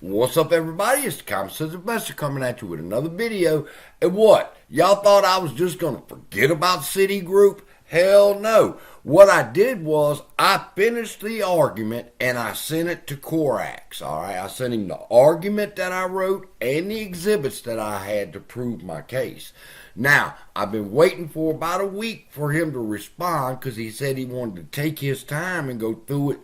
What's up, everybody? It's the Common Sense Investor coming at you with another video. And what? Y'all thought I was just going to forget about Citigroup? Hell no. What I did was I finished the argument and I sent it to Corax. All right, I sent him the argument that I wrote and the exhibits that I had to prove my case. Now, I've been waiting for about a week for him to respond because he said he wanted to take his time and go through it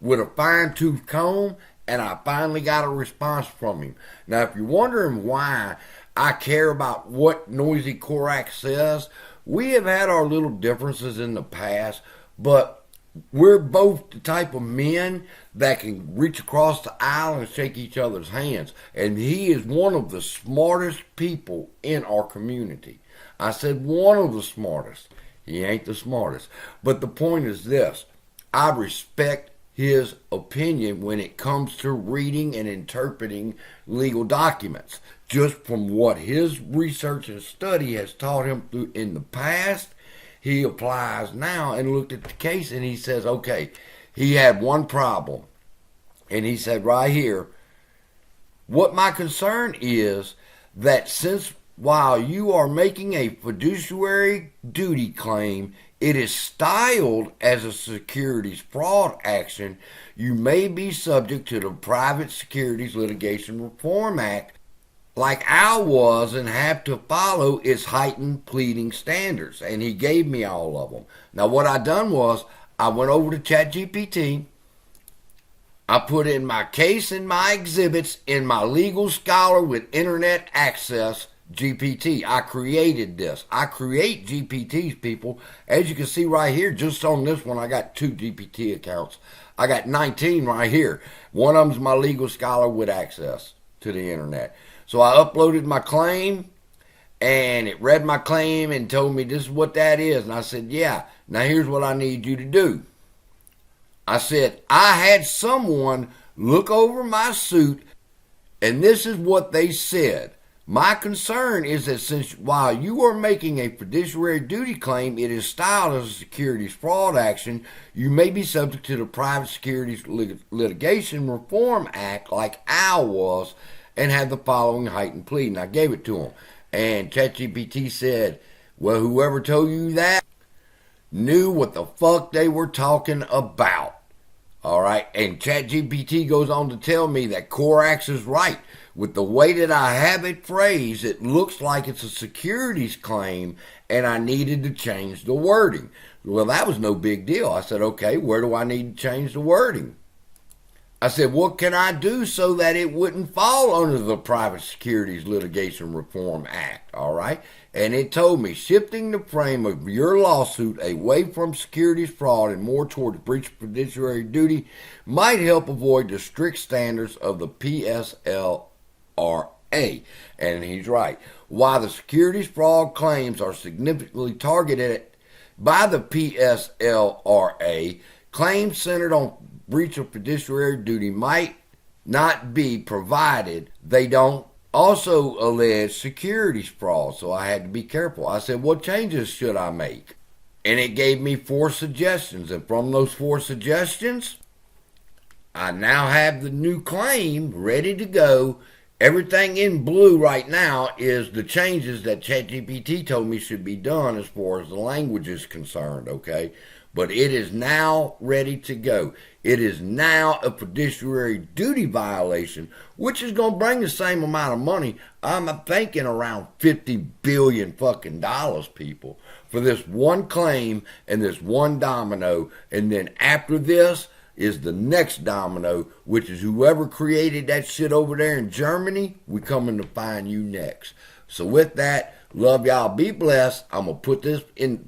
with a fine-tooth comb. And I finally got a response from him. Now, if you're wondering why I care about what Noisy Corax says, we have had our little differences in the past, but we're both the type of men that can reach across the aisle and shake each other's hands. And he is one of the smartest people in our community. I said one of the smartest. He ain't the smartest. But the point is this. I respect his opinion when it comes to reading and interpreting legal documents. Just from what his research and study has taught him through in the past, he applies now and looked at the case and he says, okay, he had one problem. And he said right here, what my concern is that since while you are making a fiduciary duty claim, it is styled as a securities fraud action, you may be subject to the Private Securities Litigation Reform Act like I was and have to follow its heightened pleading standards. And he gave me all of them. Now what I done was I went over to ChatGPT. I put in my case and my exhibits in my legal scholar with internet access GPT. I created this. I create GPTs, people. As you can see right here, just on this one, I got 2 GPT accounts. I got 19 right here. One of them's my legal scholar with access to the internet. So I uploaded my claim, and it read my claim and told me this is what that is. And I said, yeah, now here's what I need you to do. I said, I had someone look over my suit, and this is what they said. My concern is that since while you are making a fiduciary duty claim, it is styled as a securities fraud action, you may be subject to the Private Securities Litigation Reform Act like I was and have the following heightened plea. And I gave it to him. And ChatGPT said, well, whoever told you that knew what the fuck they were talking about. All right, and ChatGPT goes on to tell me that Corax is right. With the way that I have it phrased, it looks like it's a securities claim, and I needed to change the wording. Well, that was no big deal. I said, okay, where do I need to change the wording? I said, what can I do so that it wouldn't fall under the Private Securities Litigation Reform Act, all right? And it told me, shifting the frame of your lawsuit away from securities fraud and more towards breach of fiduciary duty might help avoid the strict standards of the PSLRA. And he's right. While the securities fraud claims are significantly targeted by the PSLRA, claims centered on breach of fiduciary duty might not be provided they don't also allege securities fraud. So I had to be careful. I said, what changes should I make? And it gave me 4 suggestions. And from those 4 suggestions, I now have the new claim ready to go. Everything in blue right now is the changes that ChatGPT told me should be done as far as the language is concerned, okay? But it is now ready to go. It is now a fiduciary duty violation, which is going to bring the same amount of money. I'm thinking around $50 billion fucking dollars, people, for this one claim and this one domino. And then after this is the next domino, which is whoever created that shit over there in Germany, we coming to find you next. So with that, love y'all. Be blessed. I'm going to put this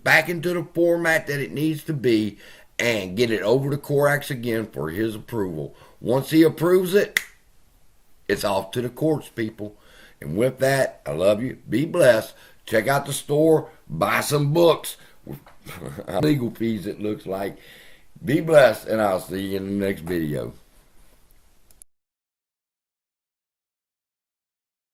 back into the format that it needs to be and get it over to Corax again for his approval. Once he approves it, it's off to the courts, people. And with that, I love you. Be blessed. Check out the store. Buy some books. Legal fees, it looks like. Be blessed, and I'll see you in the next video.